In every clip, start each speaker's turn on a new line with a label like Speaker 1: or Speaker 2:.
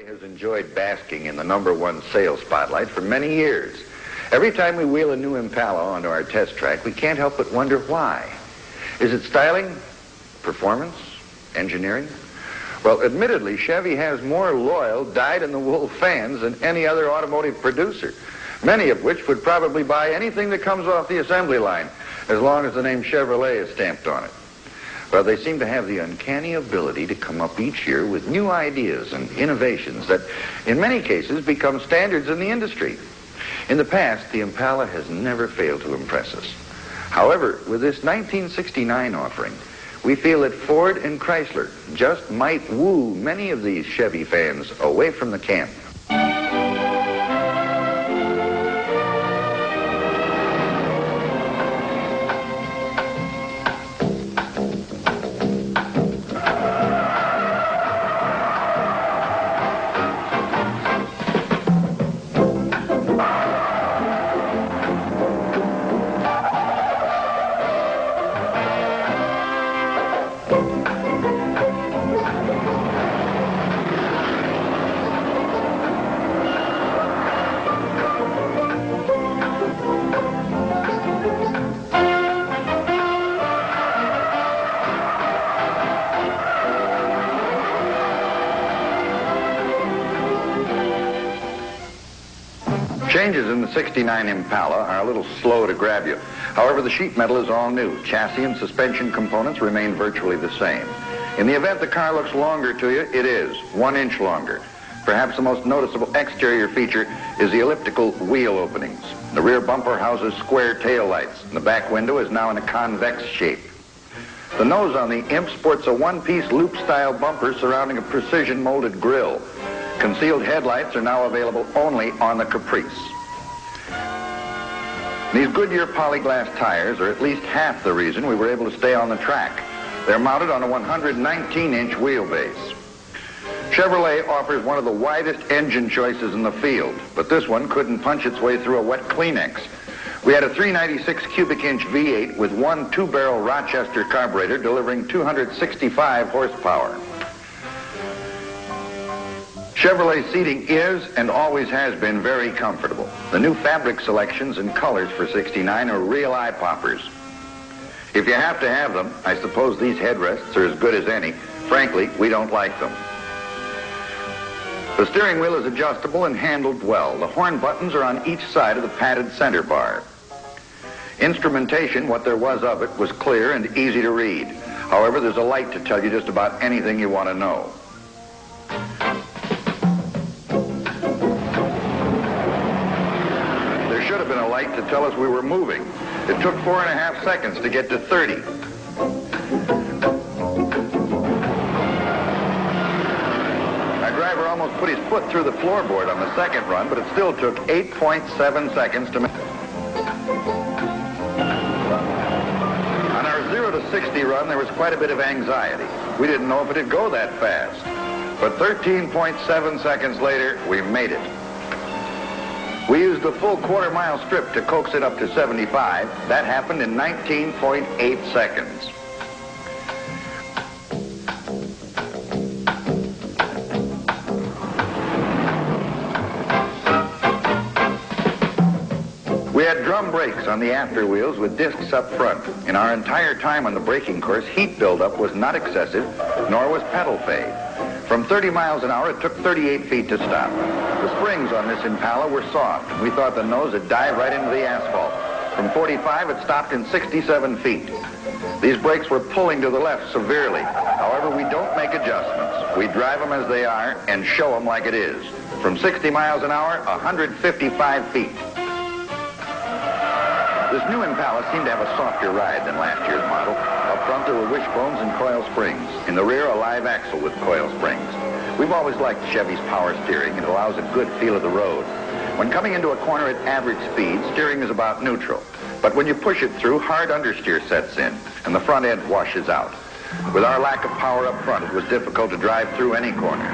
Speaker 1: Has enjoyed basking in the #1 sales spotlight for many years. Every time we wheel a new Impala onto our test track, we can't help but wonder why. Is it styling, performance, engineering? Well, admittedly, Chevy has more loyal, dyed-in-the-wool fans than any other automotive producer, many of which would probably buy anything that comes off the assembly line, as long as the name Chevrolet is stamped on it. Well, they seem to have the uncanny ability to come up each year with new ideas and innovations that, in many cases, become standards in the industry. In the past, the Impala has never failed to impress us. However, with this 1969 offering, we feel that Ford and Chrysler just might woo many of these Chevy fans away from the camp. Changes in the '69 Impala are a little slow to grab you. However, the sheet metal is all new. Chassis and suspension components remain virtually the same. In the event the car looks longer to you, it is 1 inch longer. Perhaps the most noticeable exterior feature is the elliptical wheel openings. The rear bumper houses square tail lights, and the back window is now in a convex shape. The nose on the Imp sports a one-piece loop-style bumper surrounding a precision-molded grille. Concealed headlights are now available only on the Caprice. These Goodyear polyglass tires are at least half the reason we were able to stay on the track. They're mounted on a 119-inch wheelbase. Chevrolet offers one of the widest engine choices in the field, but this one couldn't punch its way through a wet Kleenex. We had a 396 cubic inch V8 with one 2-barrel Rochester carburetor delivering 265 horsepower. Chevrolet seating is and always has been very comfortable. The new fabric selections and colors for '69 are real eye poppers. If you have to have them, I suppose these headrests are as good as any. Frankly, we don't like them. The steering wheel is adjustable and handled well. The horn buttons are on each side of the padded center bar. Instrumentation, what there was of it, was clear and easy to read. However, there's a light to tell you just about anything you want to know. Should have been a light to tell us we were moving. It took 4.5 seconds to get to 30. Our driver almost put his foot through the floorboard on the second run, but it still took 8.7 seconds to make. On our 0 to 60 run, there was quite a bit of anxiety. We didn't know if it'd go that fast. But 13.7 seconds later, we made it. We used the full quarter-mile strip to coax it up to 75. That happened in 19.8 seconds. We had drum brakes on the after wheels with discs up front. In our entire time on the braking course, heat buildup was not excessive, nor was pedal fade. From 30 miles an hour, it took 38 feet to stop. The springs on this Impala were soft, and we thought the nose would dive right into the asphalt. From 45, it stopped in 67 feet. These brakes were pulling to the left severely. However, we don't make adjustments. We drive them as they are and show them like it is. From 60 miles an hour, 155 feet. This new Impala seemed to have a softer ride than last year's model. Up front, there were wishbones and coil springs. In the rear, a live axle with coil springs. We've always liked Chevy's power steering. It allows a good feel of the road. When coming into a corner at average speed, steering is about neutral. But when you push it through, hard understeer sets in, and the front end washes out. With our lack of power up front, it was difficult to drive through any corner.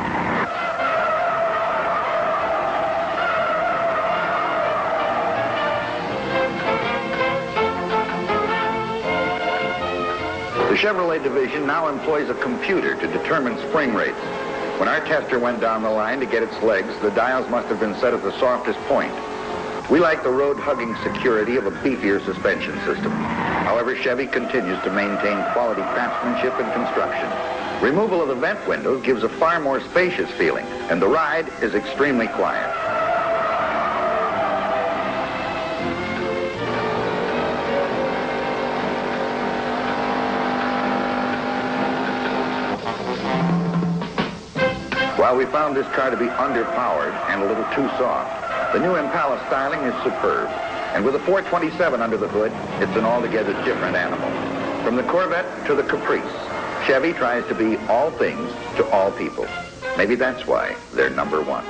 Speaker 1: The Chevrolet division now employs a computer to determine spring rates. When our tester went down the line to get its legs, the dials must have been set at the softest point. We like the road-hugging security of a beefier suspension system. However, Chevy continues to maintain quality craftsmanship and construction. Removal of the vent windows gives a far more spacious feeling, and the ride is extremely quiet. While we found this car to be underpowered and a little too soft, the new Impala styling is superb. And with a 427 under the hood, it's an altogether different animal. From the Corvette to the Caprice, Chevy tries to be all things to all people. Maybe that's why they're number one.